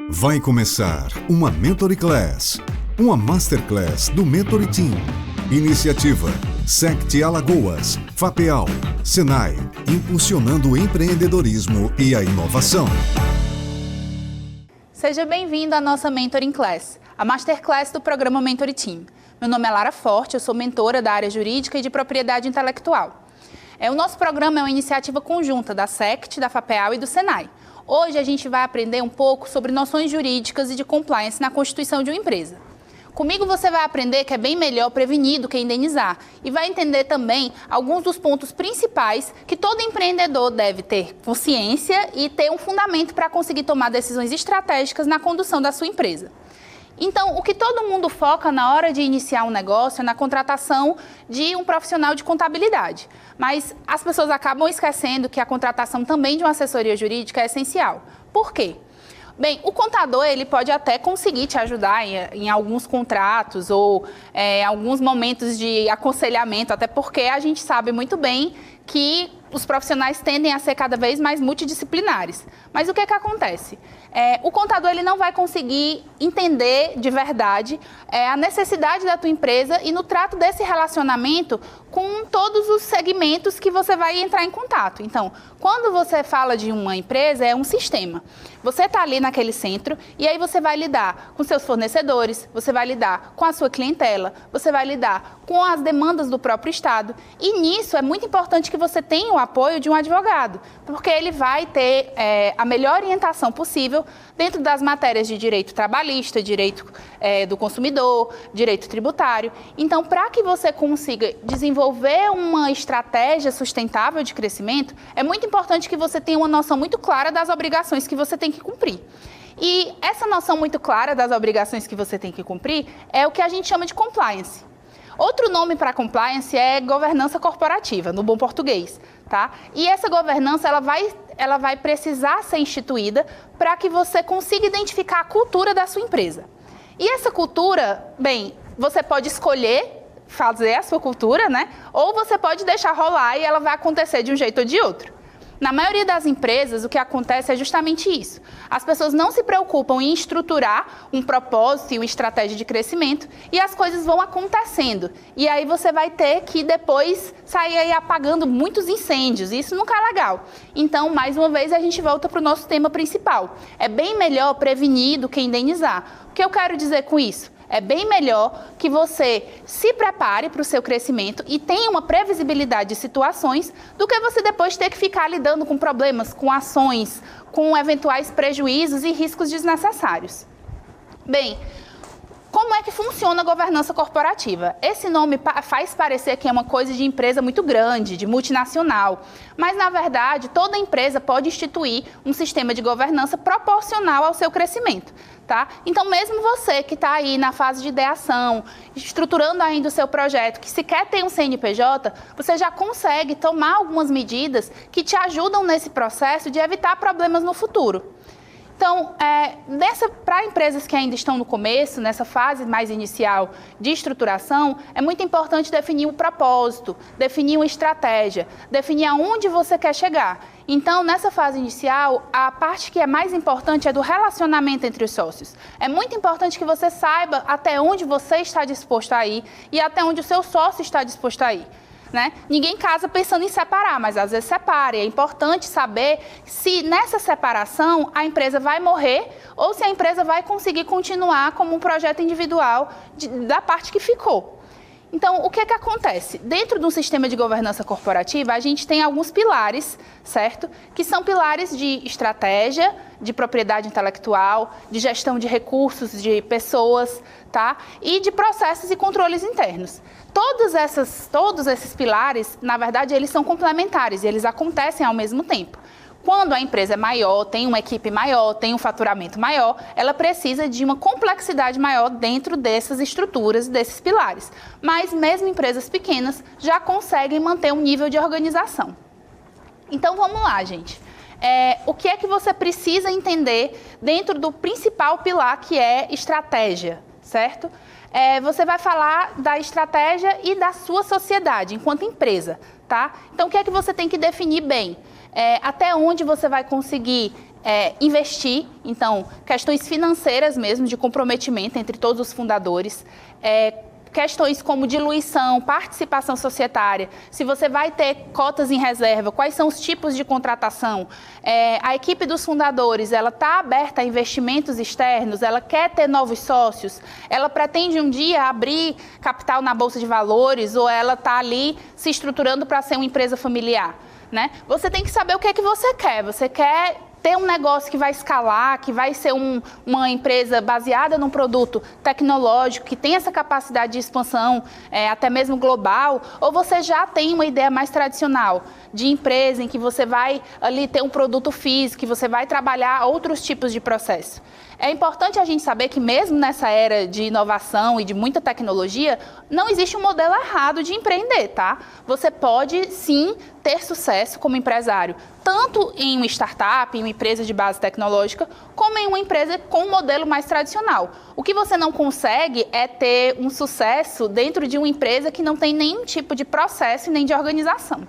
Vai começar uma Mentoring Class, uma Masterclass do Mentoring Team. Iniciativa SECT Alagoas, FAPEAL, Senai, impulsionando o empreendedorismo e a inovação. Seja bem-vindo à nossa Mentoring Class, a Masterclass do programa Mentoring Team. Meu nome é Lara Forte, eu sou mentora da área jurídica e de propriedade intelectual. O nosso programa é uma iniciativa conjunta da SECT, da FAPEAL e do Senai. Hoje a gente vai aprender um pouco sobre noções jurídicas e de compliance na constituição de uma empresa. Comigo você vai aprender que é bem melhor prevenir do que indenizar e vai entender também alguns dos pontos principais que todo empreendedor deve ter consciência e ter um fundamento para conseguir tomar decisões estratégicas na condução da sua empresa. Então, o que todo mundo foca na hora de iniciar um negócio é na contratação de um profissional de contabilidade. Mas as pessoas acabam esquecendo que a contratação também de uma assessoria jurídica é essencial. Por quê? Bem, o contador ele pode até conseguir te ajudar em alguns contratos ou alguns momentos de aconselhamento, até porque a gente sabe muito bem que os profissionais tendem a ser cada vez mais multidisciplinares. Mas o que acontece? O contador ele não vai conseguir entender de verdade a necessidade da tua empresa e no trato desse relacionamento com todos os segmentos que você vai entrar em contato. Então, quando você fala de uma empresa, é um sistema. Você está ali naquele centro e aí você vai lidar com seus fornecedores, você vai lidar com a sua clientela, você vai lidar com as demandas do próprio Estado. E nisso é muito importante que você tenha o apoio de um advogado, porque ele vai ter a melhor orientação possível dentro das matérias de direito trabalhista, direito do consumidor, direito tributário. Então, para que você consiga desenvolver uma estratégia sustentável de crescimento, é muito importante que você tenha uma noção muito clara das obrigações que você tem que cumprir. E essa noção muito clara das obrigações que você tem que cumprir é o que a gente chama de compliance. Outro nome para compliance é governança corporativa, no bom português, tá? E essa governança, ela vai precisar ser instituída para que você consiga identificar a cultura da sua empresa. E essa cultura, bem, você pode escolher fazer a sua cultura, né? Ou você pode deixar rolar e ela vai acontecer de um jeito ou de outro. Na maioria das empresas, o que acontece é justamente isso. As pessoas não se preocupam em estruturar um propósito e uma estratégia de crescimento e as coisas vão acontecendo. E aí você vai ter que depois sair aí apagando muitos incêndios. Isso nunca é legal. Então, mais uma vez, a gente volta para o nosso tema principal. É bem melhor prevenir do que indenizar. O que eu quero dizer com isso? É bem melhor que você se prepare para o seu crescimento e tenha uma previsibilidade de situações do que você depois ter que ficar lidando com problemas, com ações, com eventuais prejuízos e riscos desnecessários. Bem, como é que funciona a governança corporativa? Esse nome faz parecer que é uma coisa de empresa muito grande, de multinacional, mas na verdade toda empresa pode instituir um sistema de governança proporcional ao seu crescimento. Tá? Então, mesmo você que está aí na fase de ideação, estruturando ainda o seu projeto, que se quer ter um CNPJ, você já consegue tomar algumas medidas que te ajudam nesse processo de evitar problemas no futuro. Então, para empresas que ainda estão no começo, nessa fase mais inicial de estruturação, é muito importante definir um propósito, definir uma estratégia, definir aonde você quer chegar. Então, nessa fase inicial, a parte que é mais importante é do relacionamento entre os sócios. É muito importante que você saiba até onde você está disposto a ir e até onde o seu sócio está disposto a ir. Né? Ninguém casa pensando em separar, mas às vezes separa. E é importante saber se nessa separação a empresa vai morrer ou se a empresa vai conseguir continuar como um projeto individual da parte que ficou. Então, o que acontece? Dentro de um sistema de governança corporativa, a gente tem alguns pilares, certo? Que são pilares de estratégia, de propriedade intelectual, de gestão de recursos, de pessoas, tá? E de processos e controles internos. Todos esses pilares, na verdade, eles são complementares e eles acontecem ao mesmo tempo. Quando a empresa é maior, tem uma equipe maior, tem um faturamento maior, ela precisa de uma complexidade maior dentro dessas estruturas, desses pilares. Mas mesmo empresas pequenas já conseguem manter um nível de organização. Então vamos lá, gente. O que é que você precisa entender dentro do principal pilar que é estratégia, certo? Você vai falar da estratégia e da sua sociedade enquanto empresa, tá? Então o que é que você tem que definir bem? Até onde você vai conseguir investir, então, questões financeiras mesmo, de comprometimento entre todos os fundadores, questões como diluição, participação societária, se você vai ter cotas em reserva, quais são os tipos de contratação. A equipe dos fundadores, ela está aberta a investimentos externos, ela quer ter novos sócios, ela pretende um dia abrir capital na Bolsa de Valores ou ela está ali se estruturando para ser uma empresa familiar, né? Você tem que saber o que é que você quer. Você quer ter um negócio que vai escalar, que vai ser uma empresa baseada num produto tecnológico, que tem essa capacidade de expansão, até mesmo global, ou você já tem uma ideia mais tradicional de empresa em que você vai ali ter um produto físico, que você vai trabalhar outros tipos de processo. É importante a gente saber que mesmo nessa era de inovação e de muita tecnologia, não existe um modelo errado de empreender, tá? Você pode, sim, ter sucesso como empresário, tanto em uma startup, em uma empresa de base tecnológica, como em uma empresa com um modelo mais tradicional. O que você não consegue é ter um sucesso dentro de uma empresa que não tem nenhum tipo de processo e nem de organização.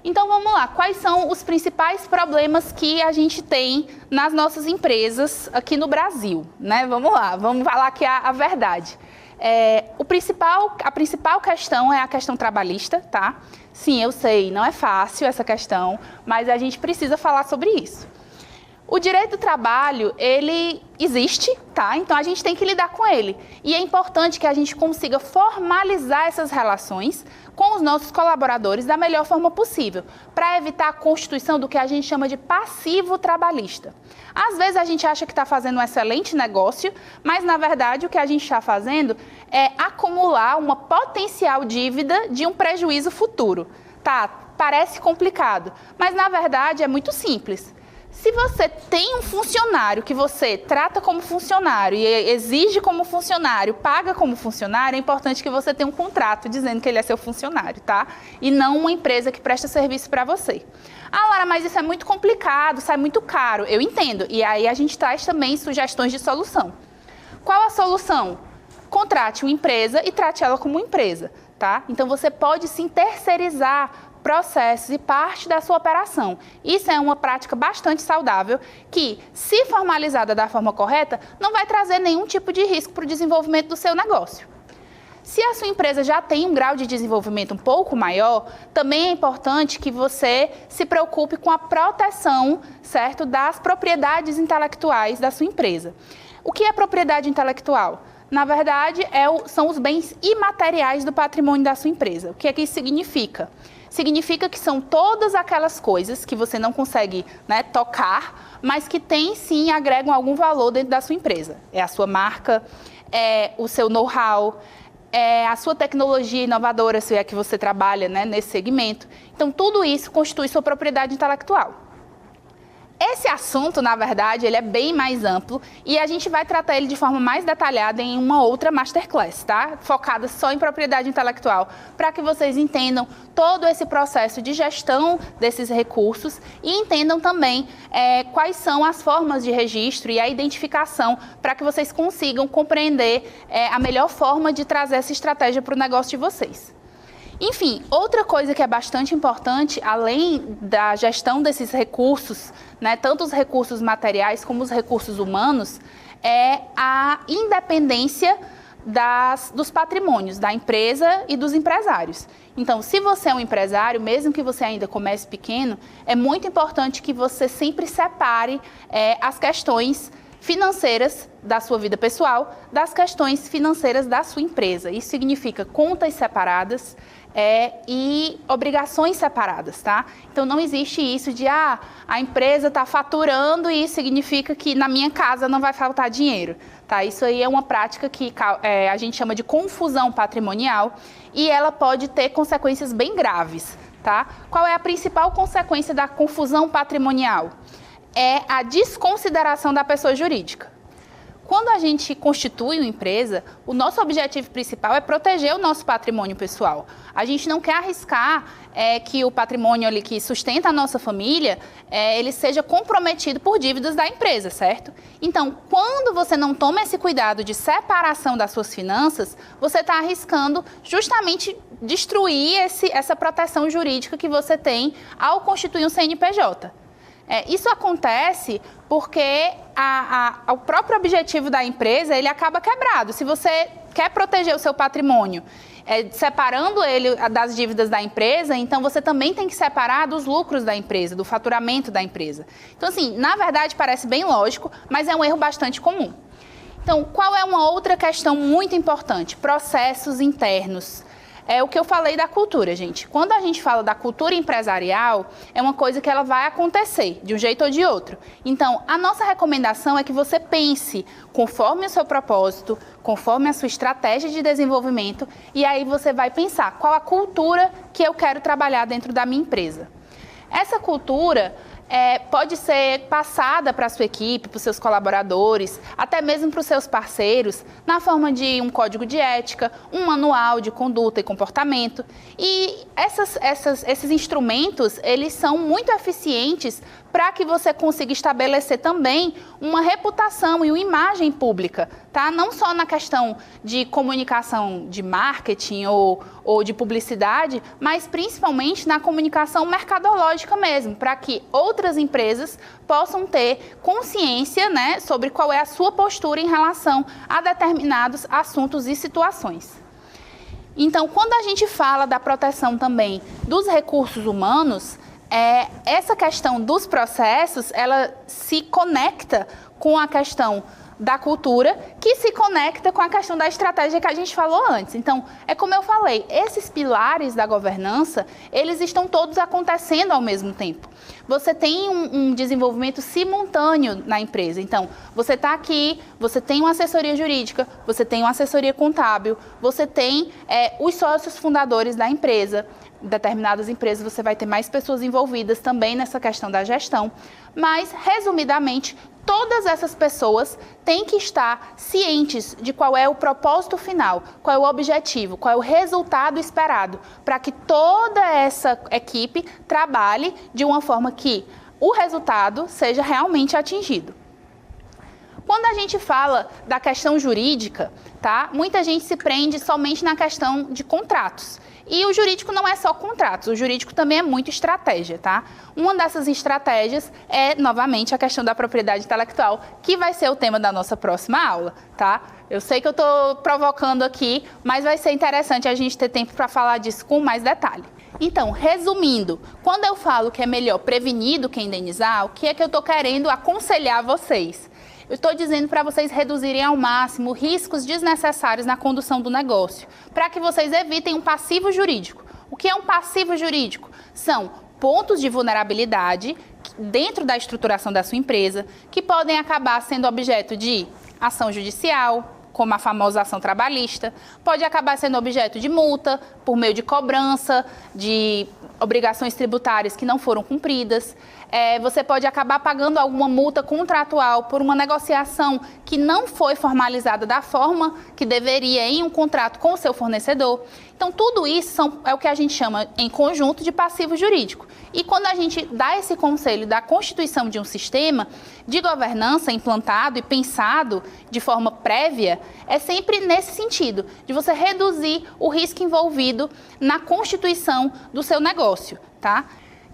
Então, vamos lá. Quais são os principais problemas que a gente tem nas nossas empresas aqui no Brasil, né? Vamos lá, vamos falar aqui a verdade. A principal questão é a questão trabalhista, tá? Sim, eu sei, não é fácil essa questão, mas a gente precisa falar sobre isso. O direito do trabalho, ele existe, tá? Então, a gente tem que lidar com ele. E é importante que a gente consiga formalizar essas relações com os nossos colaboradores da melhor forma possível, para evitar a constituição do que a gente chama de passivo trabalhista. Às vezes, a gente acha que está fazendo um excelente negócio, mas, na verdade, o que a gente está fazendo é acumular uma potencial dívida de um prejuízo futuro. Tá? Parece complicado, mas, na verdade, é muito simples. Se você tem um funcionário que você trata como funcionário e exige como funcionário, paga como funcionário, é importante que você tenha um contrato dizendo que ele é seu funcionário, tá? E não uma empresa que presta serviço para você. Ah, Lara, mas isso é muito complicado, sai muito caro. Eu entendo. E aí a gente traz também sugestões de solução. Qual a solução? Contrate uma empresa e trate ela como uma empresa, tá? Então você pode sim terceirizar processos e parte da sua operação. Isso é uma prática bastante saudável que, se formalizada da forma correta, não vai trazer nenhum tipo de risco para o desenvolvimento do seu negócio. Se a sua empresa já tem um grau de desenvolvimento um pouco maior, também é importante que você se preocupe com a proteção, certo, das propriedades intelectuais da sua empresa. O que é propriedade intelectual? Na verdade, são os bens imateriais do patrimônio da sua empresa. O que é que isso significa? Significa que são todas aquelas coisas que você não consegue, né, tocar, mas que tem sim, agregam algum valor dentro da sua empresa. É a sua marca, é o seu know-how, é a sua tecnologia inovadora, se é que você trabalha, né, nesse segmento. Então, tudo isso constitui sua propriedade intelectual. Esse assunto, na verdade, ele é bem mais amplo e a gente vai tratar ele de forma mais detalhada em uma outra masterclass, tá? Focada só em propriedade intelectual, para que vocês entendam todo esse processo de gestão desses recursos e entendam também quais são as formas de registro e a identificação para que vocês consigam compreender a melhor forma de trazer essa estratégia para o negócio de vocês. Enfim, outra coisa que é bastante importante, além da gestão desses recursos, né, tanto os recursos materiais como os recursos humanos, é a independência dos patrimônios da empresa e dos empresários. Então, se você é um empresário, mesmo que você ainda comece pequeno, é muito importante que você sempre separe as questões financeiras da sua vida pessoal das questões financeiras da sua empresa. Isso significa contas separadas e obrigações separadas, tá? Então, não existe isso de, a empresa está faturando e isso significa que na minha casa não vai faltar dinheiro, tá? Isso aí é uma prática que a gente chama de confusão patrimonial e ela pode ter consequências bem graves, tá? Qual é a principal consequência da confusão patrimonial? É a desconsideração da pessoa jurídica. Quando a gente constitui uma empresa, o nosso objetivo principal é proteger o nosso patrimônio pessoal. A gente não quer arriscar que o patrimônio ali que sustenta a nossa família, ele seja comprometido por dívidas da empresa, certo? Então, quando você não toma esse cuidado de separação das suas finanças, você está arriscando justamente destruir essa proteção jurídica que você tem ao constituir um CNPJ. Isso acontece porque o próprio objetivo da empresa, ele acaba quebrado. Se você quer proteger o seu patrimônio, separando ele das dívidas da empresa, então você também tem que separar dos lucros da empresa, do faturamento da empresa. Então, assim, na verdade parece bem lógico, mas é um erro bastante comum. Então, qual é uma outra questão muito importante? Processos internos. É o que eu falei da cultura, gente. Quando a gente fala da cultura empresarial, é uma coisa que ela vai acontecer, de um jeito ou de outro. Então, a nossa recomendação é que você pense conforme o seu propósito, conforme a sua estratégia de desenvolvimento, e aí você vai pensar qual a cultura que eu quero trabalhar dentro da minha empresa. Essa cultura pode ser passada para a sua equipe, para os seus colaboradores, até mesmo para os seus parceiros, na forma de um código de ética, um manual de conduta e comportamento. E esses instrumentos, eles são muito eficientes para que você consiga estabelecer também uma reputação e uma imagem pública, tá? Não só na questão de comunicação de marketing ou de publicidade, mas principalmente na comunicação mercadológica mesmo, para que outras empresas possam ter consciência, né, sobre qual é a sua postura em relação a determinados assuntos e situações. Então, quando a gente fala da proteção também dos recursos humanos, essa questão dos processos, ela se conecta com a questão da cultura, que se conecta com a questão da estratégia que a gente falou antes. Então, é como eu falei, esses pilares da governança, eles estão todos acontecendo ao mesmo tempo. Você tem um desenvolvimento simultâneo na empresa. Então, você está aqui, você tem uma assessoria jurídica, você tem uma assessoria contábil, você tem os sócios fundadores da empresa. Em determinadas empresas você vai ter mais pessoas envolvidas também nessa questão da gestão. Mas, resumidamente, todas essas pessoas têm que estar cientes de qual é o propósito final, qual é o objetivo, qual é o resultado esperado, para que toda essa equipe trabalhe de uma forma que o resultado seja realmente atingido. Quando a gente fala da questão jurídica, tá? Muita gente se prende somente na questão de contratos. E o jurídico não é só contratos, o jurídico também é muito estratégia, tá? Uma dessas estratégias é, novamente, a questão da propriedade intelectual, que vai ser o tema da nossa próxima aula, tá? Eu sei que eu estou provocando aqui, mas vai ser interessante a gente ter tempo para falar disso com mais detalhe. Então, resumindo, quando eu falo que é melhor prevenir do que indenizar, o que é que eu estou querendo aconselhar vocês? Eu estou dizendo para vocês reduzirem ao máximo riscos desnecessários na condução do negócio, para que vocês evitem um passivo jurídico. O que é um passivo jurídico? São pontos de vulnerabilidade dentro da estruturação da sua empresa que podem acabar sendo objeto de ação judicial, como a famosa ação trabalhista, pode acabar sendo objeto de multa por meio de cobrança, de obrigações tributárias que não foram cumpridas. Você pode acabar pagando alguma multa contratual por uma negociação que não foi formalizada da forma que deveria em um contrato com o seu fornecedor. Então, tudo isso é o que a gente chama em conjunto de passivo jurídico. E quando a gente dá esse conselho da constituição de um sistema de governança implantado e pensado de forma prévia, é sempre nesse sentido, de você reduzir o risco envolvido na constituição do seu negócio, tá?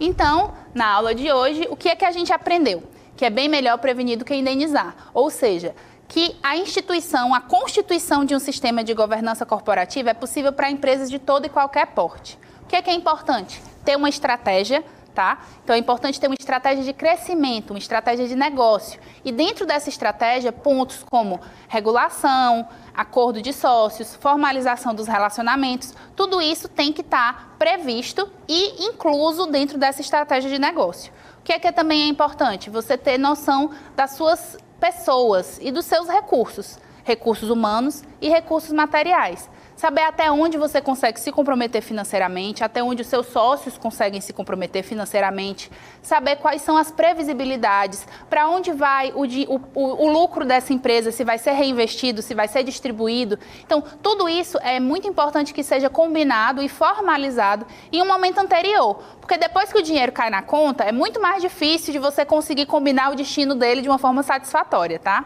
Então, na aula de hoje, o que é que a gente aprendeu? Que é bem melhor prevenir do que indenizar. Ou seja, que a constituição de um sistema de governança corporativa é possível para empresas de todo e qualquer porte. O que é importante? Ter uma estratégia, tá? Então é importante ter uma estratégia de crescimento, uma estratégia de negócio. E dentro dessa estratégia, pontos como regulação, acordo de sócios, formalização dos relacionamentos, tudo isso tem que estar previsto e incluso dentro dessa estratégia de negócio. O que também é importante? Você ter noção das suas pessoas e dos seus recursos humanos e recursos materiais. Saber até onde você consegue se comprometer financeiramente, até onde os seus sócios conseguem se comprometer financeiramente, saber quais são as previsibilidades, para onde vai o lucro dessa empresa, se vai ser reinvestido, se vai ser distribuído. Então, tudo isso é muito importante que seja combinado e formalizado em um momento anterior, porque depois que o dinheiro cai na conta, é muito mais difícil de você conseguir combinar o destino dele de uma forma satisfatória, tá?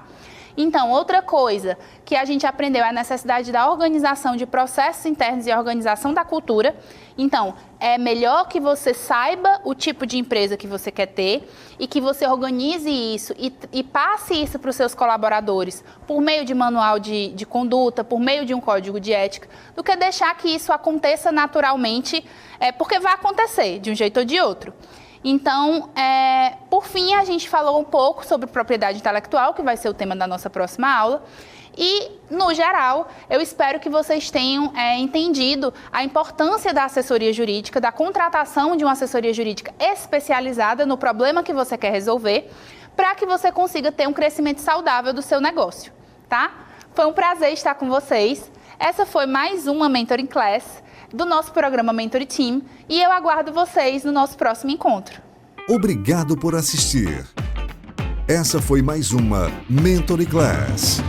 Então, outra coisa que a gente aprendeu é a necessidade da organização de processos internos e a organização da cultura. Então, é melhor que você saiba o tipo de empresa que você quer ter e que você organize isso e passe isso para os seus colaboradores por meio de manual de conduta, por meio de um código de ética, do que deixar que isso aconteça naturalmente, porque vai acontecer de um jeito ou de outro. Então, por fim, a gente falou um pouco sobre propriedade intelectual, que vai ser o tema da nossa próxima aula. E, no geral, eu espero que vocês tenham entendido a importância da assessoria jurídica, da contratação de uma assessoria jurídica especializada no problema que você quer resolver, para que você consiga ter um crescimento saudável do seu negócio, tá? Foi um prazer estar com vocês. Essa foi mais uma Mentoring Class do nosso programa Mentoring Team e eu aguardo vocês no nosso próximo encontro. Obrigado por assistir. Essa foi mais uma Mentoring Class.